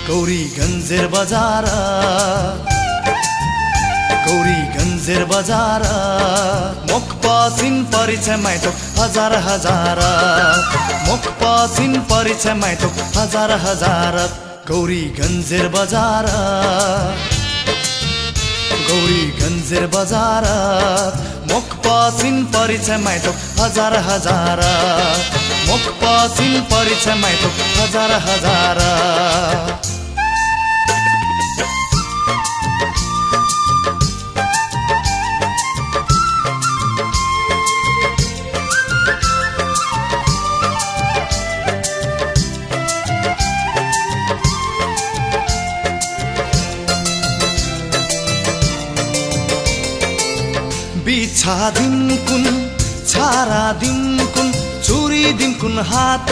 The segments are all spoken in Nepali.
गौरीगञ्जेर बजार गौरीगञ्जेर बजार मुखपसिन परिचय माइतो हजार हजार मुखपसिन परिचय माइतो हजार हजार गौरीगञ्जेर बजार गौरीगञ्जेर बजार मुखपसिन परिचय माइतो हजार हजार मुखपसिन परिचय माइतो हजार हजार बिछा दिमकुन छारा दिमकुन चुरी दिमकुन हात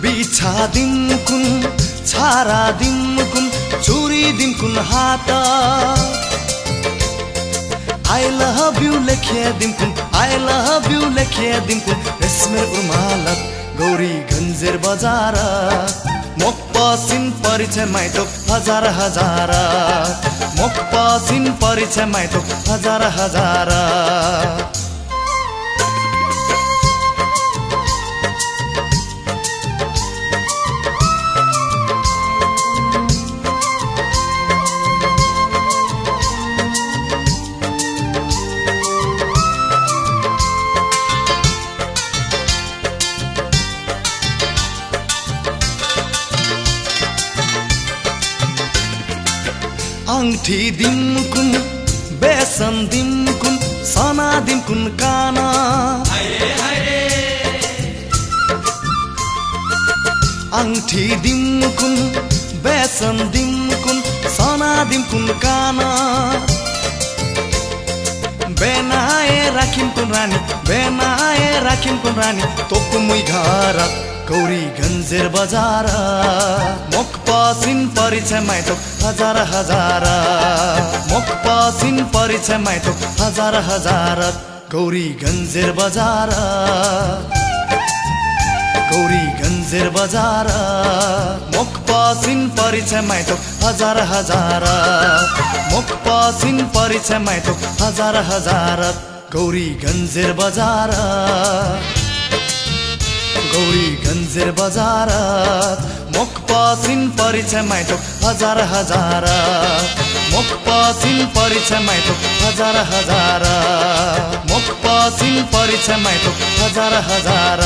बिछा दिमकुन छारा दिमकुन चुरी दिमकुन हात I love you लेखे दिमकुन I love you लेखे दिमकुन रेशमेर उर्मालत गौरीगञ्जेर बजार मुखपसिन परिचय माइतो हजार हजार मुखपसिन परिचय माइतो हजार हजार अंगठी दिमकुन बेसन दिमकुन सना दिमकुन काना अंगठी दिमकुन बेसन दिमकुन सना दिमकुन काना बेनाए राखिम कुन रानी बेनाए राखिम कुन रानी तोकुमुई घर गौरीगञ्जेर बजार मुखपसिन परिचय माइतो हजार हजार मुखपसिन परिचय माइतो हजार हजार गौरीगञ्जेर बजार गौरीगञ्जेर बजार मुखपसिन परिचय माइतो हजार हजार मुखपसिन परिचय माइतो हजार हजार गौरीगञ्जेर बजार गौरीगञ्जेर बजार मुखपसिन परिचय माइतो हजार हजार मुखपसिन परिचय माइतो हजार हजार मुखपसिन परिचय माइतो हजार हजार